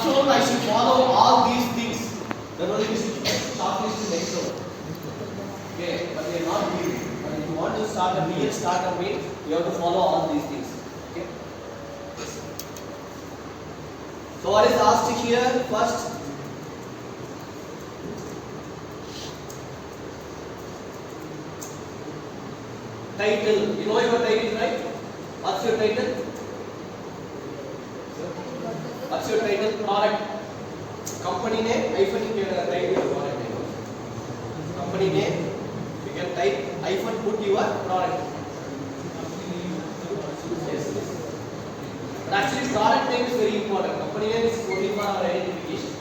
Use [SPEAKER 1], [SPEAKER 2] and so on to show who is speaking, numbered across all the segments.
[SPEAKER 1] told I should follow all these things. Then only we should shortlist the next one. Okay, but we are not doing it. But if you want to start a real startup meet, you have to follow all these things. Okay. So what is asked here? First, title. You know your title, right? What's your title? What's your title? Product. Company name. Hyphen you can write your product name. Company name. You can type hyphen put your product. Yes. But actually, product name is very important. Company name is only for our identification.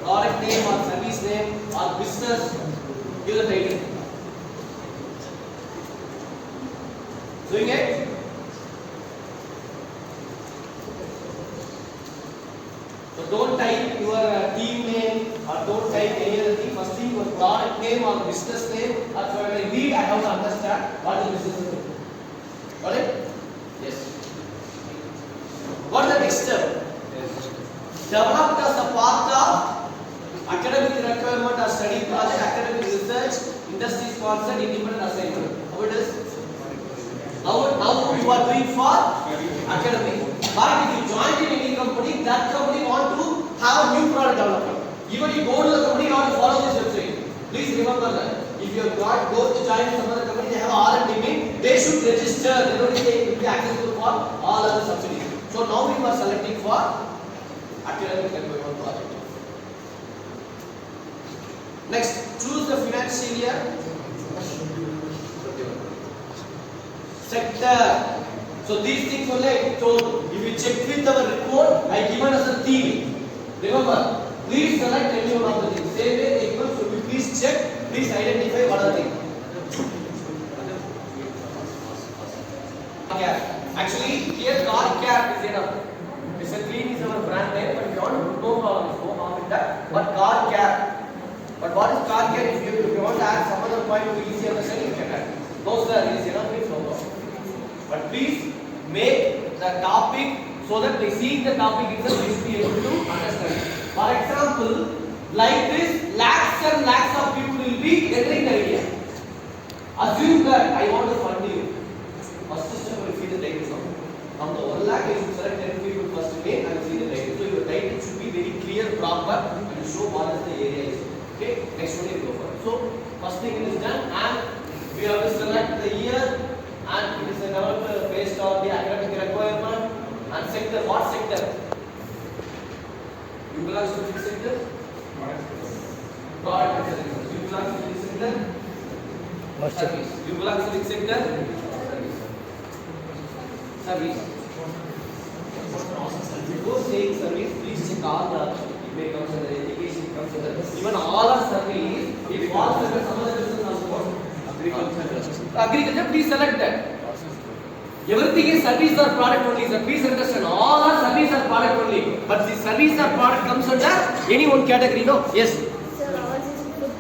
[SPEAKER 1] Product name or service name or business. Give the title. Doing it? So don't type your team name or don't type any other thing. First thing, your product name or business name. Or when I read, I have to understand what the business is. Got it? Yes. What is the next step? Developed as a part of academic requirement or study project, academic research, industry sponsored, independent assignment. How it is? Now you are doing for academic. But if you join in any company, that company want to have a new product development. Even you go to the company, you have to follow this website. Please remember that. If you have got go to join some other company, they have R&D mean, they should register. Then only they will be accessible for all other subsidies. So now we are selecting for academic requirement project. Next, choose the financial year. Sector. So these things only I told. If you check with our report, I given as a theme. Remember, please select any one of the things. Same way, equal. So you please check. Please identify what are the things. Actually, here car care is enough. Mr. Clean is our brand name, but if you want to no problem, no harm in that. But car care. But what is car care? If you want to add some other point to easy understanding, you can add. Those are easy enough. But please make the topic so that by seeing the topic itself we will be able to understand. For example, like this, lakhs and lakhs of people will be getting the idea. Assume that I want to fund you. First step will see the title. From the 1 lakh, I should select 10 people first name and see the title. So your title should be very clear, proper, and show what is the area is. Okay, next one you go for. So first thing is done, and we have to select the year. And it is developed based on the academic requirement and sector. What sector? You belong to which sector? Product sector. You belong to which sector? Service. You belong to which sector? Service. Before saying service, please check all the may comes under education, comes under even all our service. If all service, some other business also. Agriculture, please select that. Everything is service or product only, sir. Please understand, all are service or product only. But the service or product comes under any one category, no? Yes.
[SPEAKER 2] Sir, ours is food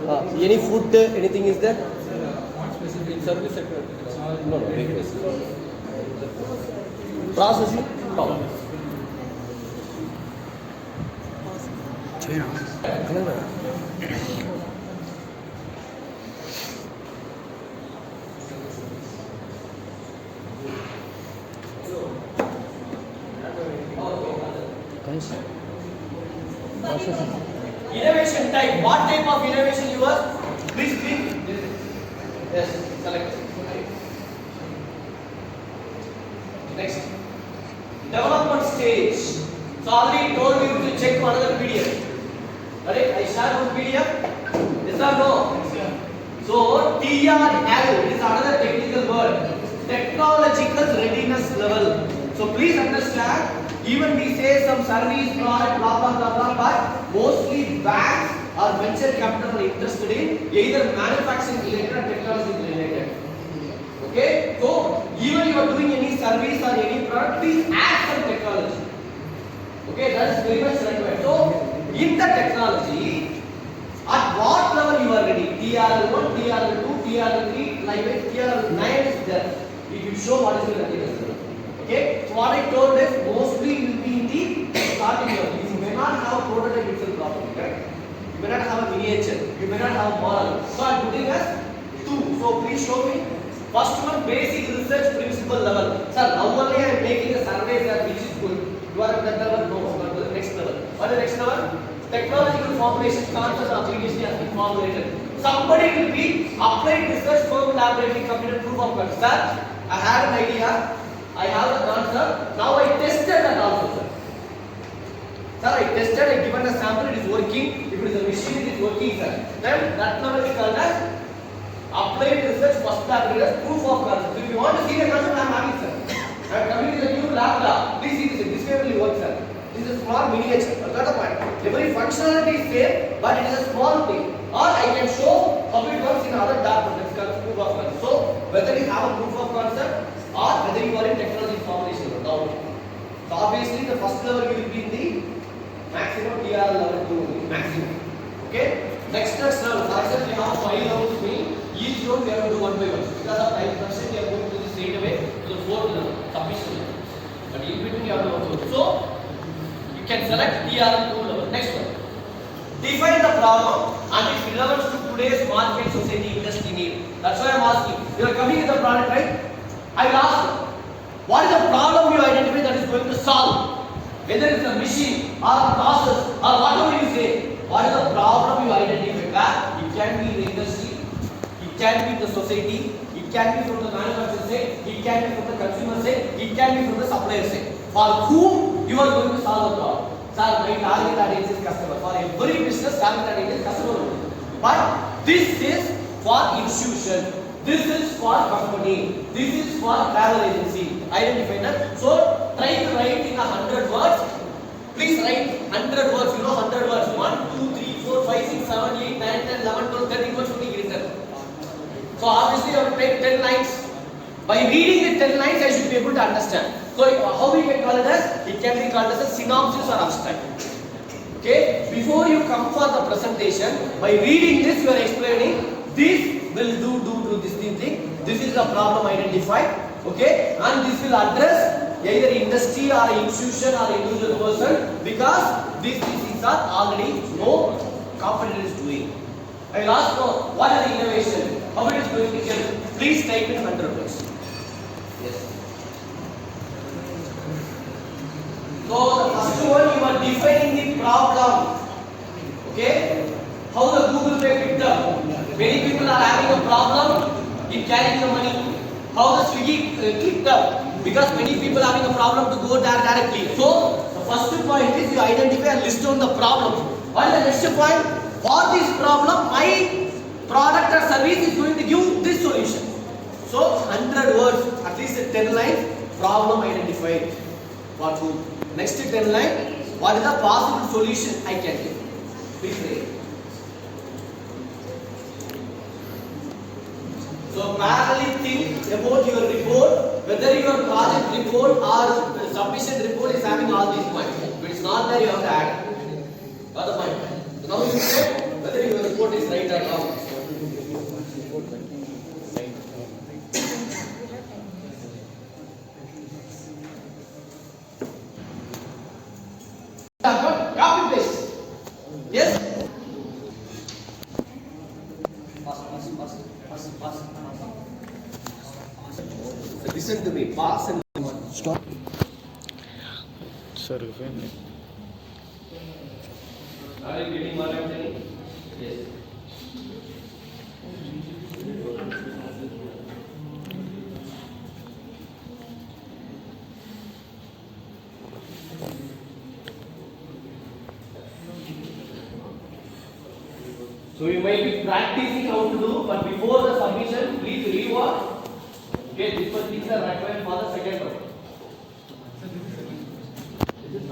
[SPEAKER 2] process.
[SPEAKER 1] Any food, anything is there? In service sector? No. Processing? No. Innovation type. What type of innovation you are? Please click. Yes, select. Next. Development stage. So already told you to check another PDF. Correct? I share one PDF. Yes or no? So TRL is another technical word. Technological readiness level. So please understand. Even we say some service product, but mostly banks or venture capital are interested in either manufacturing related or technology related. Okay, so even you are doing any service or any product, please add some technology. Okay, that is very much required. So in the technology, at what level you are ready? TRL1, TRL2, TRL3, like TRL9 is there. It will show what is the readiness level. Okay, so what I told is most prototype itself properly, right? You may not have a miniature, you may not have a model. So I am putting as 2. So please show me. First one, basic research principle level. Sir, now only I am making a survey, sir, which is good. You are at that level, no, you are to the next level. What is the next level? Technological formulation concept application has been formulated. Somebody will be applied research firm laboratory computer proof of concept. Sir, I had an idea, I have the concept, now I tested that also, sir. Sir, I tested, I given a sample, it is working. If it is a machine, it is working, sir. Then that level is called as applied research first laboratory as proof of concept. If you want to see the concept, I am having, sir. I am coming to the new lab. Please see this. This way will work, sir. This is a small miniature. Got the point? Every functionality is same, but it is a small thing. Or I can show how it works in other data. That's called proof of concept. So whether you have a proof of concept or whether you are in technology formulation or not. So obviously the first level will be in the maximum TRL level 2 only. Maximum. Okay? Next level. For example, we have 5 levels to me. Each round we have to do 1 by 1. Because of time constraint, we are going to do this straight away to the 4th level. Submission level. But in between you have to work. So you can select TRL 2 level. Next one. Define the problem and its relevance to today's market, society, industry need. That's why I'm asking. You are coming with the product, right? I will ask, what is the problem you identify that is going to solve? Whether it's a machine or a process or whatever you say, what is the problem you identify? It can be in the industry, it can be in the society, it can be from the manufacturer side, it can be from the consumer side, it can be from the supplier side. For whom you are going to solve the problem? Sir, my target audience is customer. For every business, target audience is customer. But this is for institution. This is for company. This is for travel agency. Identify that. So try to write in 100 words. Please write 100 words. You know 100 words. 1, 2, 3, 4, 5, 6, 7, 8, 9, 10, 11, 12, 13 words should be written. So obviously you have to take 10 lines. By reading the 10 lines, I should be able to understand. So how we can call it as? It can be called as a synopsis or abstract. Okay? Before you come for the presentation, by reading this, you are explaining this will do this thing. This is the problem identified. Okay? And this will address either industry or institution or individual person because these things are already no competitor is doing. I will ask what are the innovation? How it is going to help? Please type in 100 words. Yes. So the first one you are defining the problem. Okay? How the Google Pay picked up? Many people are having a problem in carrying the money. How the Swiggy picked up? Because many people are having a problem to go there directly. So the first point is you identify and list down the problem. What is the next point? For this problem, my product or service is going to give this solution. So 100 words, at least 10 lines, problem identified. For whom? Next 10 lines, what is the possible solution I can give? Please read. So parallelly think about your report, whether your project report or submission report is having all these points. If it's not there, you have to add. Got the point? So now you say whether your report is right or wrong. Copy paste. Yes? Pass. Listen to me. Pass and
[SPEAKER 3] Stop. Sir, family.
[SPEAKER 1] Are you getting what I am saying? Yes. So you might be practicing how to do, but before the submission, please rework. Okay, these things are required for the second round. This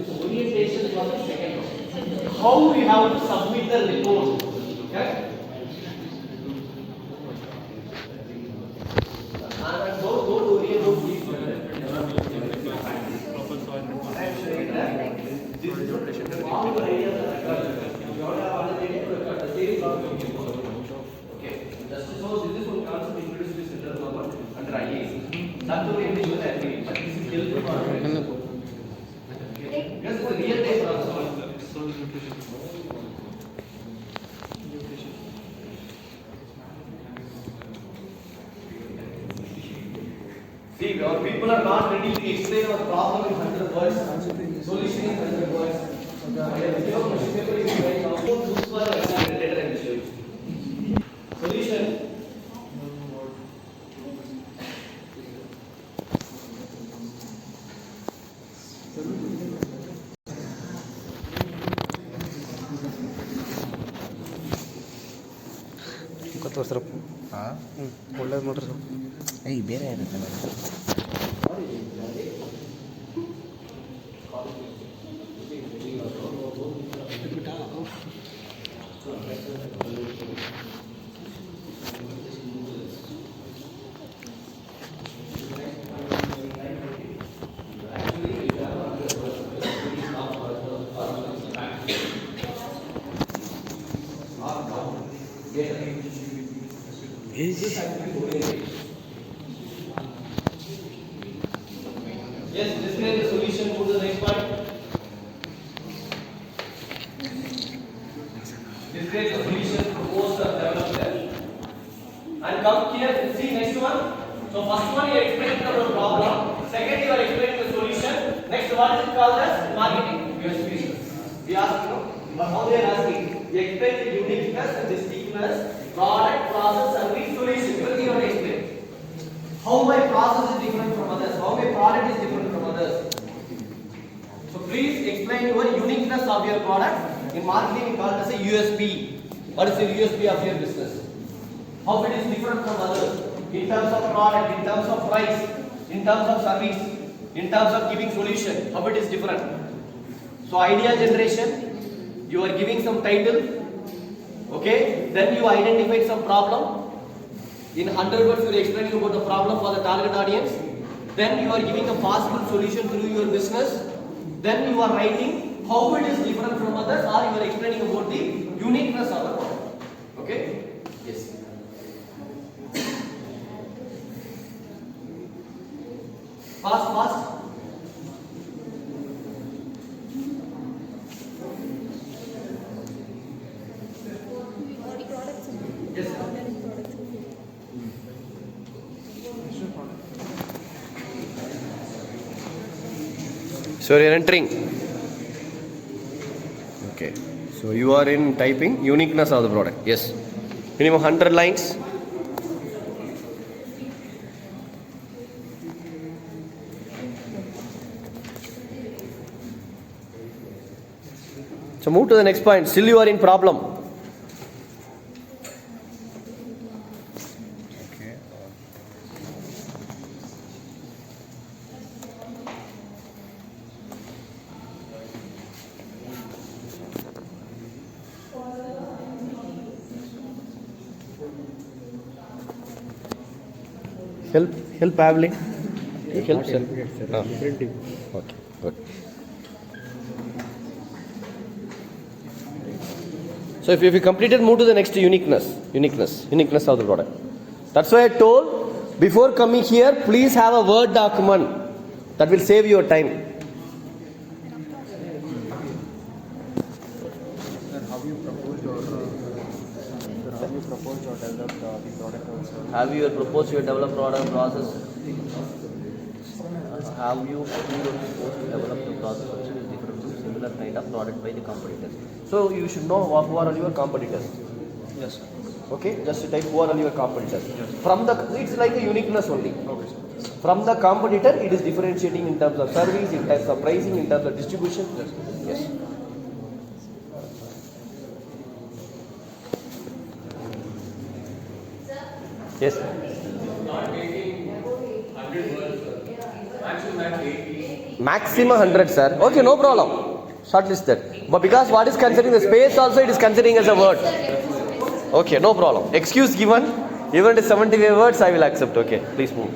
[SPEAKER 1] is orientation for the second round. How we have to submit the report. Okay? And don't worry about these. I am saying that this is all the ideas are recorded. You don't have other data to record. The same problem. Okay. Just so this is one concept introduced to central government under IAS. That's the way we should agree. But this is helpful for us. Yes, it's a real time process. are not ready to explain our problem in 100 words, solution in 100 words. Your question paper is very long. Books for exam later I will show you. Solution.
[SPEAKER 3] ತೋರಿಸ್ರಪ್ಪ ಒಳ್ಳೇದು ನೋಡ್ರಿ sir
[SPEAKER 4] ಏಯ್ ಬೇರೆ ಇರುತ್ತೆ
[SPEAKER 1] Yes, describe the solution. Go to the next part. Describe the solution proposed or developed there. And come here, see next one. So first one you are explaining the problem. Second you are explaining the solution. Next what is it called as marketing. We ask you, but how they are asking. We explain the uniqueness and distinctness, product, process, service, solution. Everything you want to explain. How my process is different from others. How my product is different from others. So please explain your uniqueness of your product. In marketing we call it as a USP. What is the USP of your business? How it is different from others. In terms of product, in terms of price, in terms of service, in terms of giving solution. How it is different. So idea generation. You are giving some title. Okay. Then you identified some problem. In 100 words, you are explaining about the problem for the target audience. Then you are giving a possible solution through your business. Then you are writing how it is different from others, or you are explaining about the uniqueness of the product. Okay? Yes. Fast, fast.
[SPEAKER 2] Products.
[SPEAKER 1] Yes, sir.
[SPEAKER 2] Organic products.
[SPEAKER 1] So you are entering. Okay. So you are in typing uniqueness of the product. Yes. Minimum 100 lines. So move to the next point. Still you are in problem.
[SPEAKER 4] Okay.
[SPEAKER 1] Help Pavling. Help sir.
[SPEAKER 3] Printing.
[SPEAKER 1] Okay. Good. So if you completed, move to the next uniqueness of the product. That's why I told before coming here, please have a Word document. That will save your time.
[SPEAKER 4] Sir, how you proposed or developed the product also?
[SPEAKER 1] Have you proposed your developed product process? Have you proposed to develop the process which is different to similar kind of product by the competitors? So you should know who are your competitors.
[SPEAKER 4] Yes, sir.
[SPEAKER 1] Okay, just type who are your competitors. From the, it's like a uniqueness only.
[SPEAKER 4] Okay, sir.
[SPEAKER 1] From the competitor, it is differentiating in terms of service, in terms of pricing, in terms of distribution. Yes. Yes. Maximum 100, sir. Okay, no problem. Shortlist that. But because what is considering the space also, it is considering as a word. Okay, no problem. Excuse given. Even it is 75 words, I will accept. Okay, please move.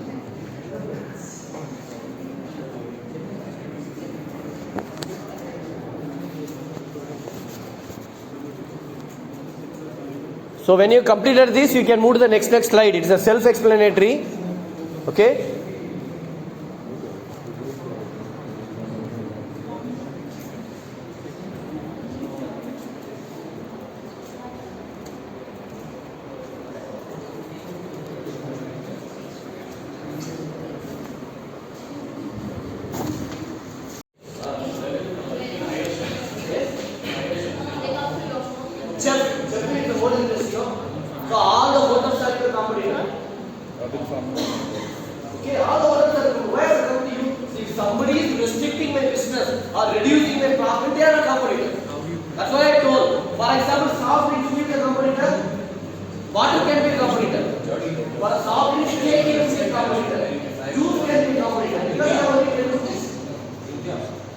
[SPEAKER 1] So when you completed this, you can move to the next slide. It is a self-explanatory. Okay. restricting my business or reducing my profit, they are a competitor. That's why I told. For example, soft drinks will be a competitor. Water can be a competitor. For a soft drink, cake can be a competitor. Juice can be a competitor. Because I only tell you this.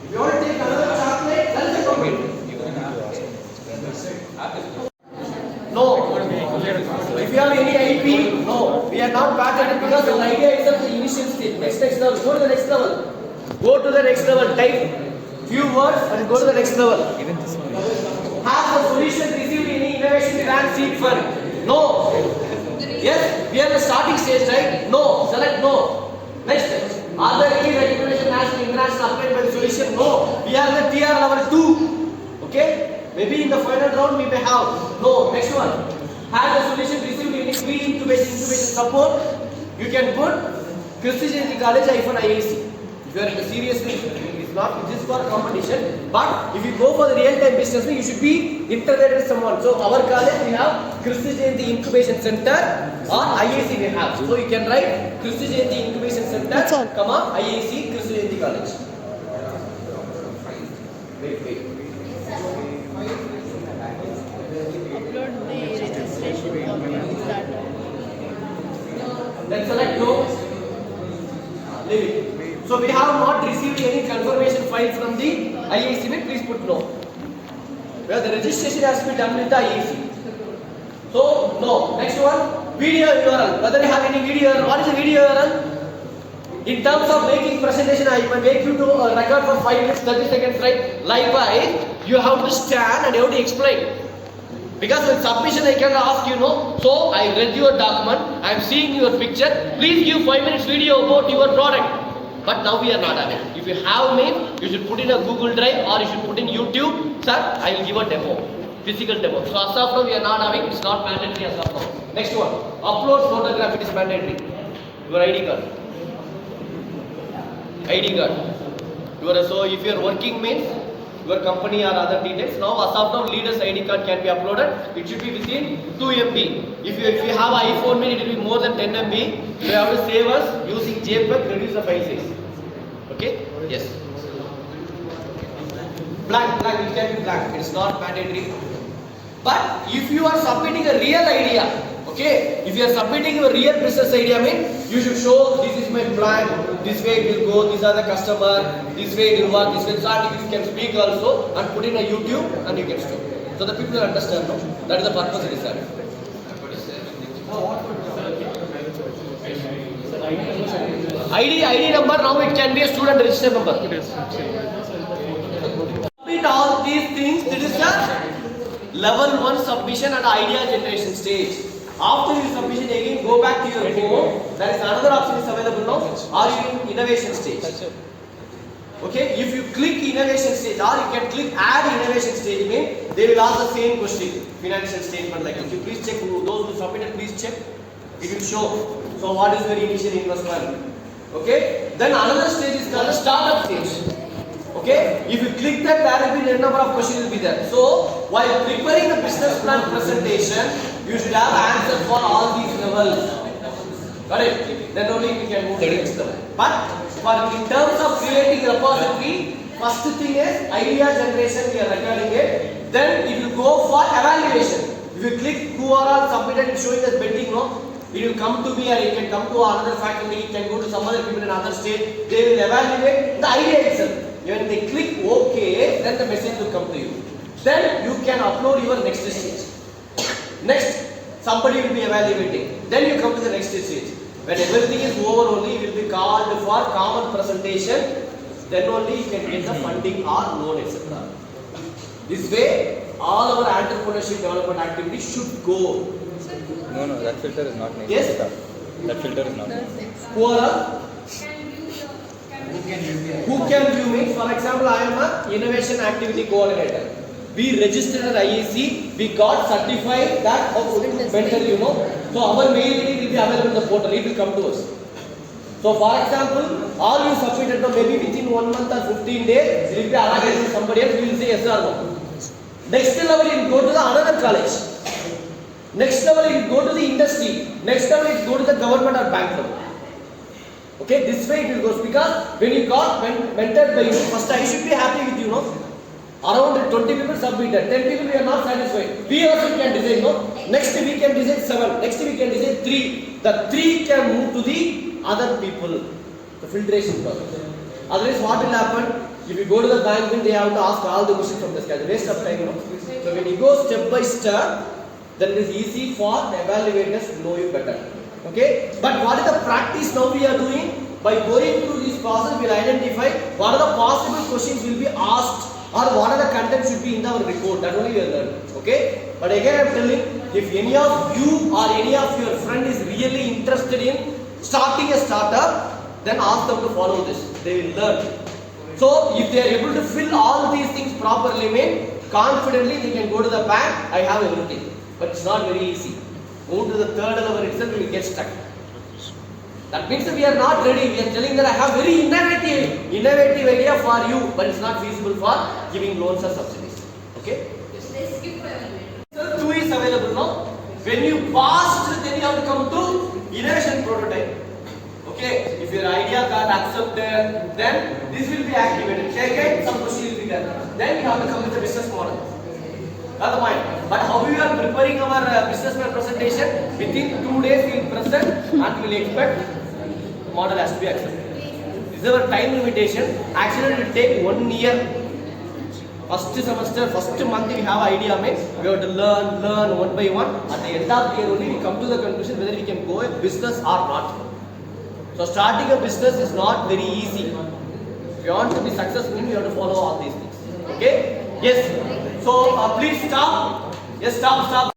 [SPEAKER 1] If you want to take another chocolate, that is a competitor. No. If you have any IP, no. We are not patented because the idea is at the initial stage. Next level. Go to the next level. Go to the next level. Type few words and go to the next level. Has the solution received any innovation grant seed fund? No. Yes, we are the starting stage, right? No. Select no. Next. Are there any recognition national, international applied by the solution? No. We are the TR level 2. Okay? Maybe in the final round we may have. No. Next one. Has the solution received any pre-incubation support? You can put Christian College IAC. If you are seriously, it's not just for competition, but if you go for the real-time business, you should be integrated with someone. So our college we have Christi Jayanti Incubation Center or IAC we have. So you can write Christi Jayanti Incubation Center, comma IAC Christi Jayanti College. Wait.
[SPEAKER 2] Upload the registration copy of that.
[SPEAKER 1] Then select no. Leave it. So we have not received any confirmation file from the IAC. Please put no. Where the registration has to be done with the IAC. So no. Next one. Video URL. Whether you have any video URL. What is a video URL? In terms of making presentation, I will make you to record for 5 minutes, 30 seconds, right? Live by. You have to stand and you have to explain. Because with submission I can ask you, no. So I read your document. I am seeing your picture. Please give 5 minutes video about your product. But now we are not having. If you have made, you should put in a Google Drive or you should put in YouTube. Sir, I will give a demo, physical demo. So as of now we are not having. It's not mandatory as of now. Next one, upload photograph. It is mandatory. Your ID card. ID card. So if you are working means your company or other details. Now as of now leader's ID card can be uploaded. It should be within 2 MB. If you have iPhone, it will be more than 10 MB. You have to save us using JPEG, reduce the file size. Okay? Yes. Blank. It can be blank. It's not mandatory. But if you are submitting a real idea, okay? If you are submitting a real business idea, you should show this is my plan. This way it will go. These are the customer. This way it will work. This way you can speak also and put in a YouTube and you can show. So the people understand. No? That is the purpose it is there. ID number, now it can be a student register number. Submit all these things. This is the level 1 submission and idea generation stage. After your submission again, go back to your home. There is another option is available now. Are you in innovation stage? Okay, if you click innovation stage or you can click add innovation stage, they will ask the same question. Financial statement like this. You please check those who submitted, please check. It will show. So what is your initial investment? Okay, then another stage is called the startup stage. Okay, if you click that, there will be a number of questions will be there. So while preparing the business plan presentation, you should have answers for all these levels. Got it? Then only we can move to the next level. But in terms of creating a repository, first thing is idea generation. We are recording it. Then it will go for evaluation. If you click who are all submitted, it's showing us betting, no? It will come to me or it can come to another faculty. It can go to some other people in another state. They will evaluate the idea itself. When they click OK, then the message will come to you. Then you can upload your next stage. Next, somebody will be evaluating. Then you come to the next stage. When everything is over, only you will be called for common presentation. Then only you can get the funding or loan, etc. This way, all our entrepreneurship development activities should go.
[SPEAKER 4] No, that filter is not needed.
[SPEAKER 1] Yes?
[SPEAKER 4] That filter is not needed.
[SPEAKER 1] Who can view me? For example, I am an innovation activity coordinator. We registered at IAC. We got certified that mental, So our mail ID will be available in the portal. It will come to us. So for example, all you submitted maybe within 1 month or 15 days, it will be allocated to somebody else. We will say yes or no. Next level, you will go to the another college. Next level, you will go to the industry. Next level, you will go to the government or bank level. Okay, this way it will go because when you got mentored by you, first I should be happy with you, no? Around 20 people submitted, 10 people we are not satisfied. We also can design, no? Next we can design 7, next we can design 3. The 3 can move to the other people, the filtration process. Otherwise what will happen? If you go to the bank, then they have to ask all the questions from the scratch, waste of time, no? So when you go step by step, then it is easy for the evaluators to know you better. Okay? But what is the practice now we are doing? By going through this process, we will identify what are the possible questions will be asked or what are the content should be in our report. That only we will learn. Okay? But again I am telling, if any of you or any of your friend is really interested in starting a startup, then ask them to follow this. They will learn. So if they are able to fill all these things properly, confidently they can go to the bank, I have everything. But it's not very easy. Move to the third level itself, we will get stuck. That means that we are not ready. We are telling that I have very innovative idea for you, but it's not feasible for giving loans or subsidies. Okay?
[SPEAKER 2] Let's skip for a minute.
[SPEAKER 1] So 2 is available now. When you passed, then you have to come to innovation prototype. Okay? If your idea got accepted, then this will be activated. Again, some question will be there. Then you have to come with the business model. That's the point. But how we are preparing our business plan presentation? Within 2 days we will present and we will expect model has to be accepted. This is our time limitation. Actually, it will take 1 year. First semester, first month we have idea, means we have to learn one by one. At the end of the year only we come to the conclusion whether we can go a business or not. So starting a business is not very easy. If you want to be successful, you have to follow all these things. Okay? Yes. So please stop. Yes, stop.